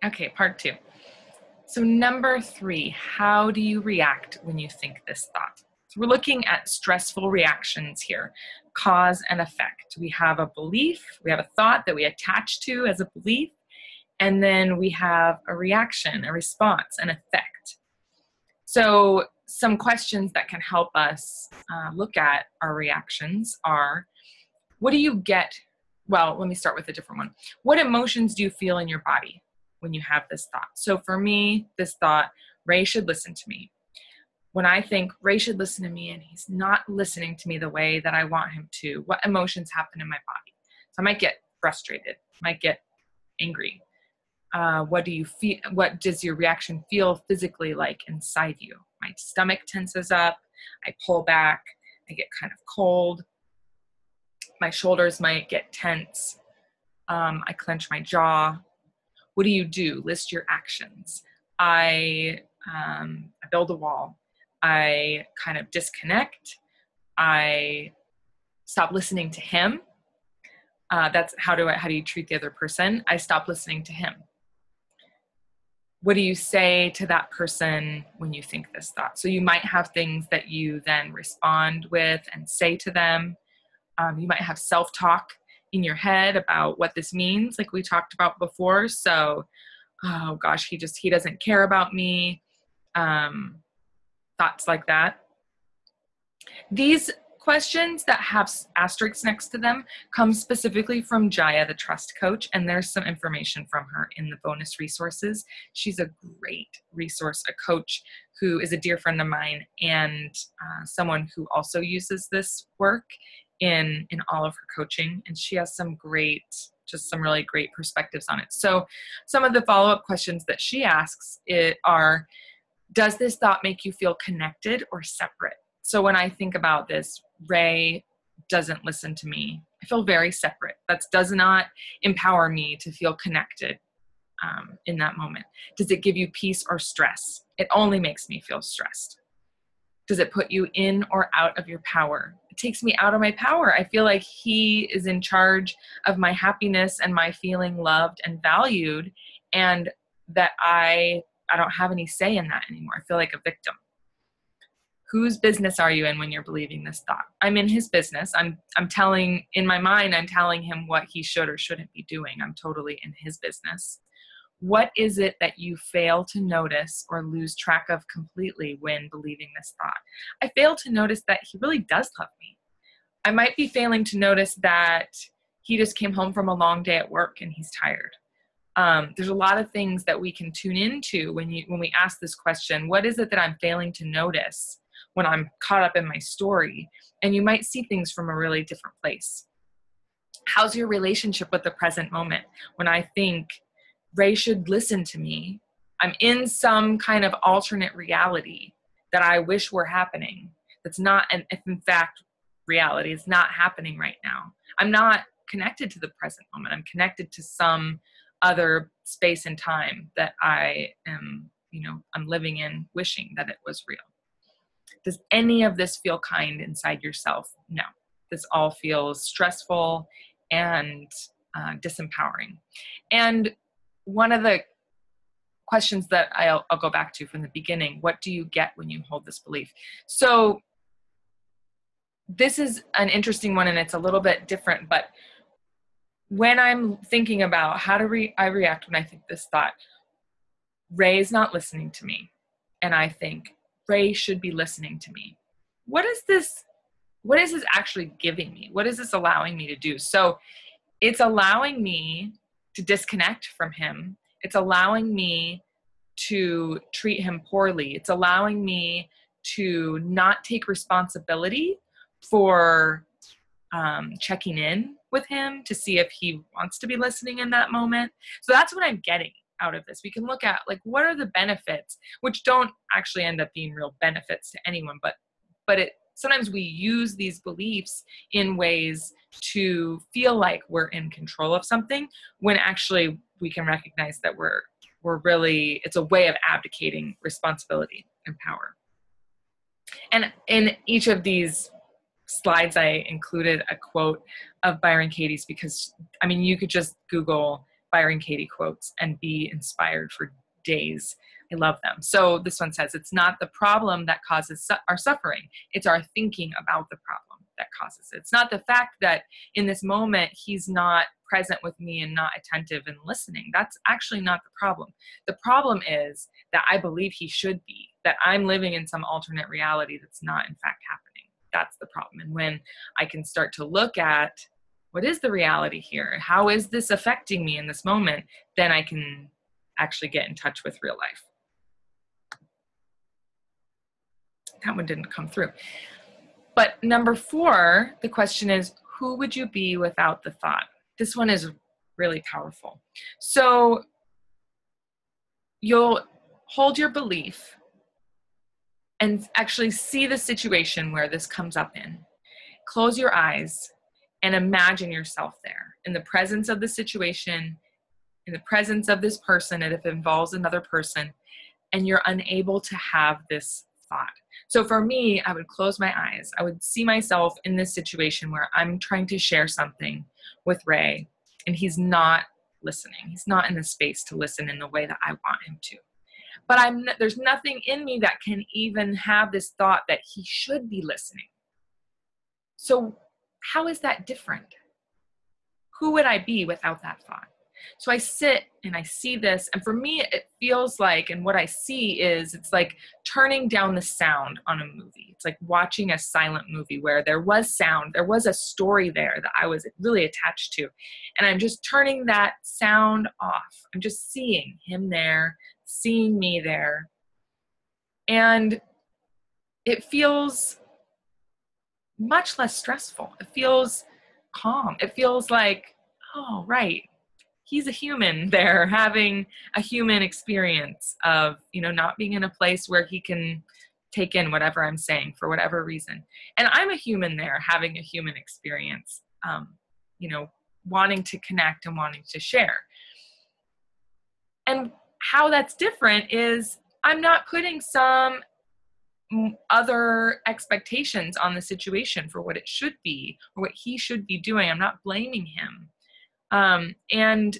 Okay, part 2. So number 3, how do you react when you think this thought? So we're looking at stressful reactions here, cause and effect. We have a belief, we have a thought that we attach to as a belief, and then we have a reaction, a response, an effect. So some questions that can help us look at our reactions are, what do you get? Well, let me start with a different one. What emotions do you feel in your body when you have this thought? So for me, this thought, Ray should listen to me. When I think Ray should listen to me and he's not listening to me the way that I want him to, what emotions happen in my body? So I might get frustrated, might get angry. What do you feel? What does your reaction feel physically like inside you? My stomach tenses up, I pull back, I get kind of cold. My shoulders might get tense. I clench my jaw. What do you do? List your actions. I build a wall. I kind of disconnect. I stop listening to him. That's how do you treat the other person? I stop listening to him. What do you say to that person when you think this thought? So you might have things that you then respond with and say to them. You might have self-talk in your head about what this means, like we talked about before. So, oh gosh, he doesn't care about me. Thoughts like that. These questions that have asterisks next to them come specifically from Jaya, the trust coach, and there's some information from her in the bonus resources. She's a great resource, a coach who is a dear friend of mine and someone who also uses this work in all of her coaching, and she has some really great perspectives on it. So some of the follow-up questions that she asks are, does this thought make you feel connected or separate? So when I think about this, Ray doesn't listen to me, I feel very separate. That does not empower me to feel connected in that moment. Does it give you peace or stress? It only makes me feel stressed. Does it put you in or out of your power? It takes me out of my power. I feel like he is in charge of my happiness and my feeling loved and valued, and that I don't have any say in that anymore. I feel like a victim. Whose business are you in when you're believing this thought? I'm in his business. I'm telling, in my mind, I'm telling him what he should or shouldn't be doing. I'm totally in his business. What is it that you fail to notice or lose track of completely when believing this thought? I fail to notice that he really does love me. I might be failing to notice that he just came home from a long day at work and he's tired. There's a lot of things that we can tune into when we ask this question, what is it that I'm failing to notice when I'm caught up in my story? And you might see things from a really different place. How's your relationship with the present moment? When I think Ray should listen to me, I'm in some kind of alternate reality that I wish were happening. That's not, and if in fact reality is not happening right now. I'm not connected to the present moment. I'm connected to some other space and time that I am, I'm living in, wishing that it was real. Does any of this feel kind inside yourself? No. This all feels stressful and disempowering. And one of the questions that I'll go back to from the beginning, what do you get when you hold this belief? So this is an interesting one, and it's a little bit different, but when I'm thinking about how do I react when I think this thought, Ray's not listening to me, and I think Ray should be listening to me. What is this actually giving me? What is this allowing me to do? So it's allowing me to disconnect from him. It's allowing me to treat him poorly. It's allowing me to not take responsibility for checking in with him to see if he wants to be listening in that moment. So that's what I'm getting out of this. We can look at, like, what are the benefits, which don't actually end up being real benefits to anyone, but sometimes we use these beliefs in ways to feel like we're in control of something, when actually we can recognize that we're really, it's a way of abdicating responsibility and power. And in each of these slides, I included a quote of Byron Katie's, because, you could just Google Byron Katie quotes and be inspired for days. I love them. So this one says, it's not the problem that causes our suffering. It's our thinking about the problem that causes it. It's not the fact that in this moment, he's not present with me and not attentive and listening. That's actually not the problem. The problem is that I believe he should be, that I'm living in some alternate reality that's not in fact happening. That's the problem. And when I can start to look at what is the reality here? How is this affecting me in this moment? Then I can actually get in touch with real life. That one didn't come through. But number 4, the question is, who would you be without the thought? This one is really powerful. So you'll hold your belief and actually see the situation where this comes up in. Close your eyes and imagine yourself there in the presence of the situation, in the presence of this person, and if it involves another person, and you're unable to have this thought. So for me, I would close my eyes. I would see myself in this situation where I'm trying to share something with Ray, and he's not listening. He's not in the space to listen in the way that I want him to. But there's nothing in me that can even have this thought that he should be listening. So how is that different? Who would I be without that thought? So I sit and I see this, and for me, it feels like, and what I see is, it's like turning down the sound on a movie. It's like watching a silent movie where there was sound, there was a story there that I was really attached to, and I'm just turning that sound off. I'm just seeing him there, seeing me there, and it feels much less stressful. It feels calm. It feels like, oh, right. He's a human there having a human experience of, not being in a place where he can take in whatever I'm saying for whatever reason. And I'm a human there having a human experience, wanting to connect and wanting to share. And how that's different is I'm not putting some other expectations on the situation for what it should be or what he should be doing. I'm not blaming him. And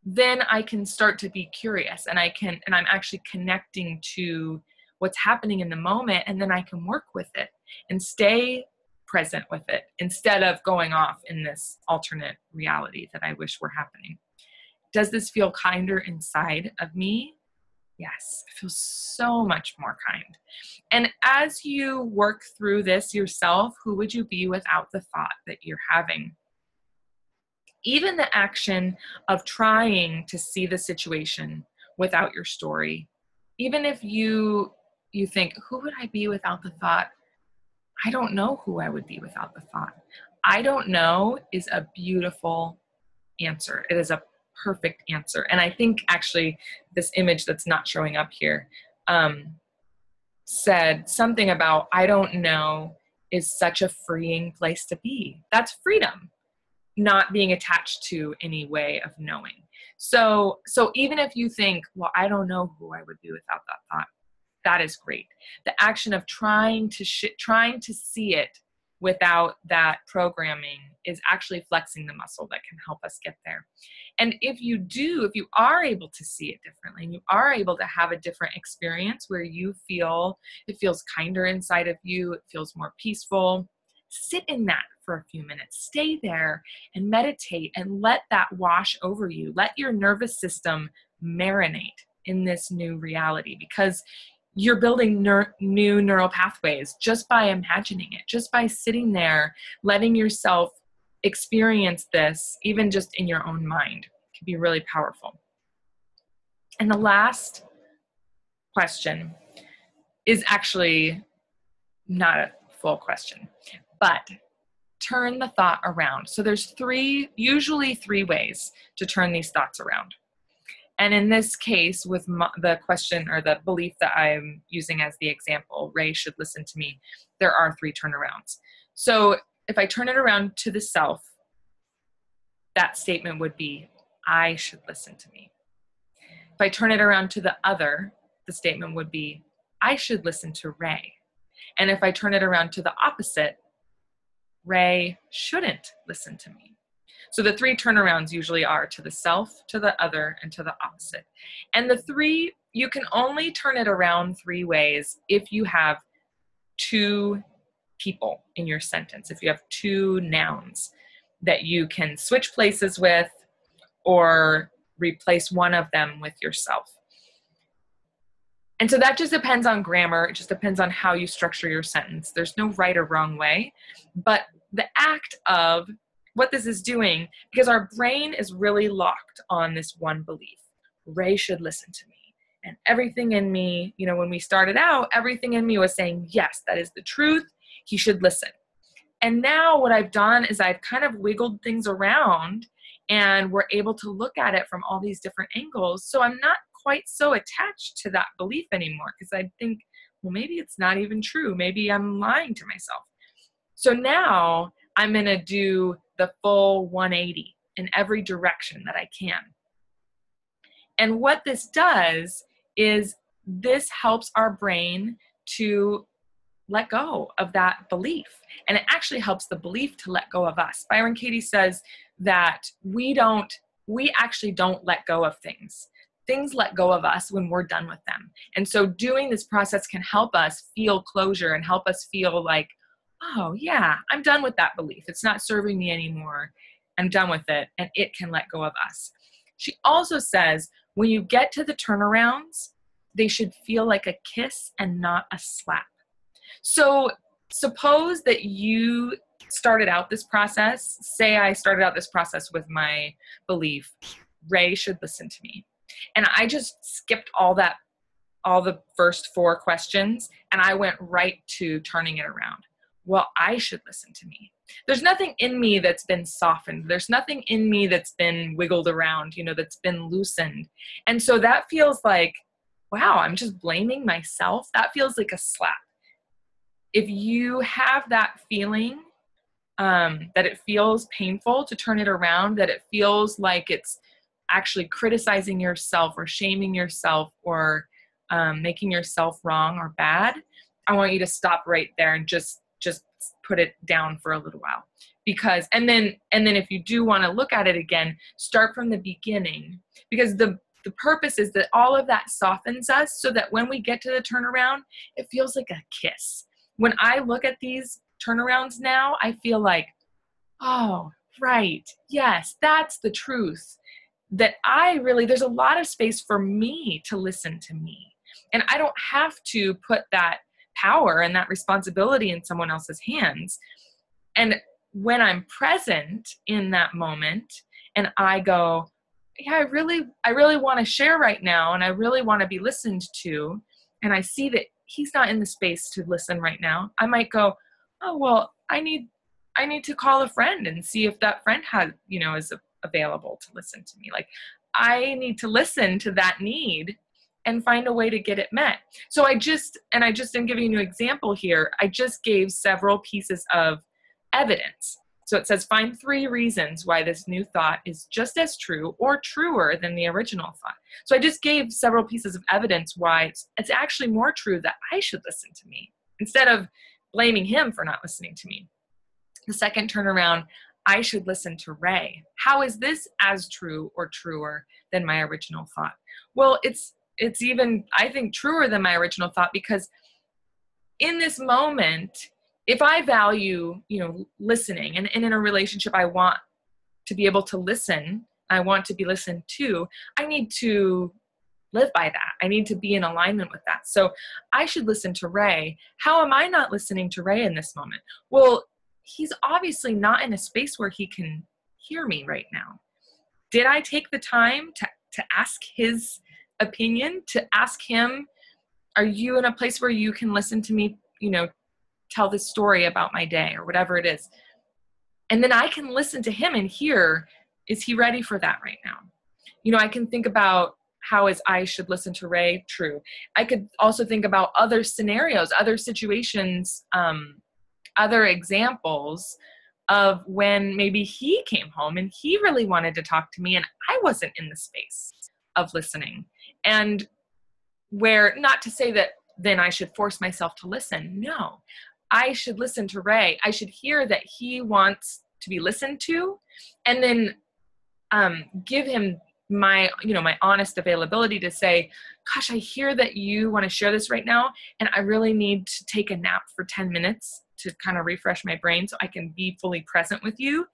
then I can start to be curious, and I'm actually connecting to what's happening in the moment, and then I can work with it and stay present with it instead of going off in this alternate reality that I wish were happening. Does this feel kinder inside of me? Yes, it feels so much more kind. And as you work through this yourself, who would you be without the thought that you're having? Even the action of trying to see the situation without your story, even if you think, who would I be without the thought? I don't know who I would be without the thought. I don't know is a beautiful answer. It is a perfect answer. And I think actually this image that's not showing up here said something about, I don't know is such a freeing place to be. That's freedom. Not being attached to any way of knowing. So even if you think, well, I don't know who I would be without that thought, that is great. The action of trying to see it without that programming is actually flexing the muscle that can help us get there. And if you are able to see it differently, and you are able to have a different experience where you feel it feels kinder inside of you, it feels more peaceful, sit in that for a few minutes. Stay there and meditate and let that wash over you. Let your nervous system marinate in this new reality, because you're building new neural pathways just by imagining it, just by sitting there, letting yourself experience this, even just in your own mind. It can be really powerful. And the last question is actually not a full question, but turn the thought around. So there's usually three ways to turn these thoughts around. And in this case, with the question or the belief that I'm using as the example, Ray should listen to me, there are 3 turnarounds. So if I turn it around to the self, that statement would be, I should listen to me. If I turn it around to the other, the statement would be, I should listen to Ray. And if I turn it around to the opposite, Ray shouldn't listen to me. So the 3 turnarounds usually are to the self, to the other, and to the opposite. And the 3, you can only turn it around 3 ways if you have 2 people in your sentence, if you have 2 nouns that you can switch places with or replace one of them with yourself. And so that just depends on grammar. It just depends on how you structure your sentence. There's no right or wrong way. But the act of what this is doing, because our brain is really locked on this one belief. Ray should listen to me. And everything in me, when we started out, everything in me was saying, yes, that is the truth. He should listen. And now what I've done is I've kind of wiggled things around, and we're able to look at it from all these different angles. So I'm not quite so attached to that belief anymore, because I think, well, maybe it's not even true. Maybe I'm lying to myself. So now I'm going to do the full 180 in every direction that I can. And what this does is this helps our brain to let go of that belief. And it actually helps the belief to let go of us. Byron Katie says that we actually don't let go of things. Things let go of us when we're done with them. And so doing this process can help us feel closure and help us feel like, oh yeah, I'm done with that belief. It's not serving me anymore. I'm done with it. And it can let go of us. She also says, when you get to the turnarounds, they should feel like a kiss and not a slap. So suppose that you started out this process. Say I started out this process with my belief, Ray should listen to me. And I just skipped all the first 4 questions, and I went right to turning it around. Well, I should listen to me. There's nothing in me that's been softened. There's nothing in me that's been wiggled around, that's been loosened. And so that feels like, wow, I'm just blaming myself. That feels like a slap. If you have that feeling, that it feels painful to turn it around, that it feels like it's actually criticizing yourself or shaming yourself or making yourself wrong or bad, I want you to stop right there and just put it down for a little while. Because, and then if you do want to look at it again, start from the beginning, because the purpose is that all of that softens us so that when we get to the turnaround, it feels like a kiss. When I look at these turnarounds now, I feel like, oh, right, yes, that's the truth. That there's a lot of space for me to listen to me. And I don't have to put that power and that responsibility in someone else's hands. And when I'm present in that moment and I go, yeah, I really want to share right now, and I really want to be listened to, and I see that he's not in the space to listen right now, I might go, oh, well, I need to call a friend and see if that friend is available to listen to me. Like, I need to listen to that need and find a way to get it met. So I just am giving you an example here. I just gave several pieces of evidence. So it says, find 3 reasons why this new thought is just as true or truer than the original thought. So I just gave several pieces of evidence why it's actually more true that I should listen to me instead of blaming him for not listening to me. The second turnaround, I should listen to Ray. How is this as true or truer than my original thought? Well, it's even, I think, truer than my original thought, because in this moment, if I value, listening, and in a relationship, I want to be able to listen, I want to be listened to, I need to live by that. I need to be in alignment with that. So I should listen to Ray. How am I not listening to Ray in this moment? Well, he's obviously not in a space where he can hear me right now. Did I take the time to ask his opinion, to ask him, are you in a place where you can listen to me, tell this story about my day or whatever it is? And then I can listen to him and hear, is he ready for that right now? I can think about how is I should listen to Ray true. I could also think about other scenarios, other situations, other examples of when maybe he came home and he really wanted to talk to me and I wasn't in the space of listening. And where, not to say that then I should force myself to listen. No, I should listen to Ray. I should hear that he wants to be listened to, And then give him my honest availability to say, gosh, I hear that you want to share this right now, and I really need to take a nap for 10 minutes to kind of refresh my brain so I can be fully present with you.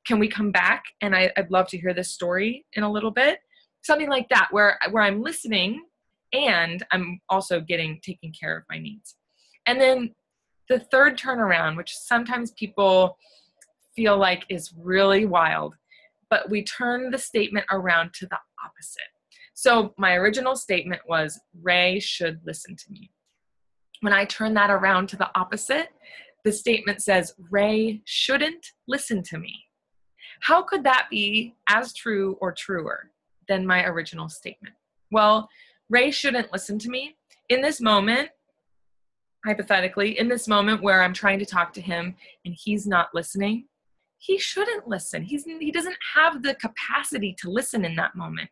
Can we come back? And I'd love to hear this story in a little bit. Something like that, where I'm listening and I'm also taking care of my needs. And then the third turnaround, which sometimes people feel like is really wild, but we turn the statement around to the opposite. So my original statement was, Ray should listen to me. When I turn that around to the opposite, the statement says, Ray shouldn't listen to me. How could that be as true or truer than my original statement? Well, Ray shouldn't listen to me. In this moment, hypothetically, in this moment where I'm trying to talk to him and he's not listening, he shouldn't listen. He doesn't have the capacity to listen in that moment.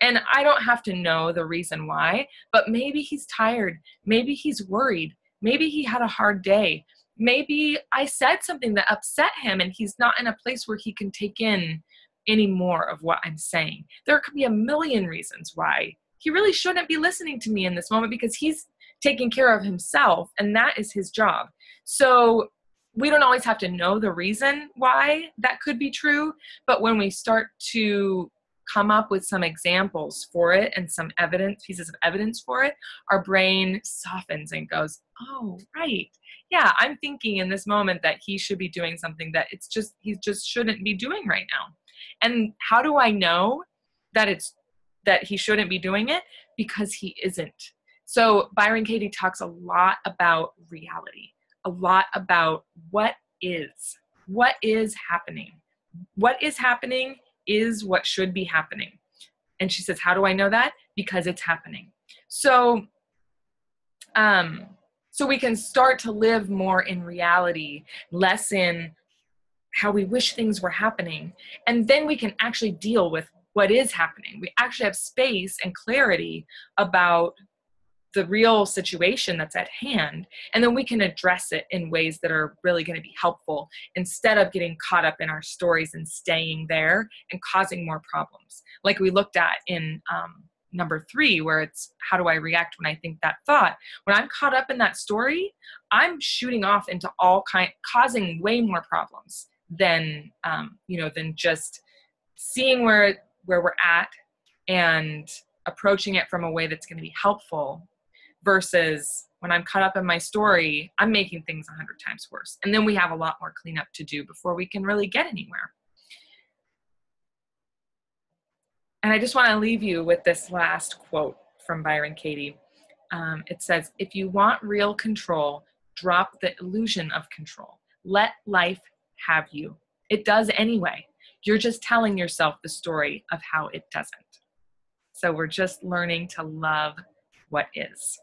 And I don't have to know the reason why, but maybe he's tired. Maybe he's worried. Maybe he had a hard day. Maybe I said something that upset him and he's not in a place where he can take in any more of what I'm saying. There could be a million reasons why he really shouldn't be listening to me in this moment, because he's taking care of himself and that is his job. So we don't always have to know the reason why that could be true, but when we start to come up with some examples for it and some pieces of evidence for it, our brain softens and goes, oh, right. Yeah, I'm thinking in this moment that he should be doing something that he just shouldn't be doing right now. And how do I know that he shouldn't be doing it? Because he isn't. So Byron Katie talks a lot about reality, a lot about what is happening. What is happening is what should be happening. And she says, how do I know that? Because it's happening. So we can start to live more in reality, less in how we wish things were happening. And then we can actually deal with what is happening. We actually have space and clarity about the real situation that's at hand, and then we can address it in ways that are really going to be helpful, instead of getting caught up in our stories and staying there and causing more problems, like we looked at in number 3, where it's, how do I react when I think that thought? When I'm caught up in that story, I'm shooting off into causing way more problems than just seeing where we're at and approaching it from a way that's going to be helpful, versus when I'm caught up in my story, I'm making things 100 times worse. And then we have a lot more cleanup to do before we can really get anywhere. And I just want to leave you with this last quote from Byron Katie. It says, if you want real control, drop the illusion of control. Let life have you. It does anyway. You're just telling yourself the story of how it doesn't. So we're just learning to love what is.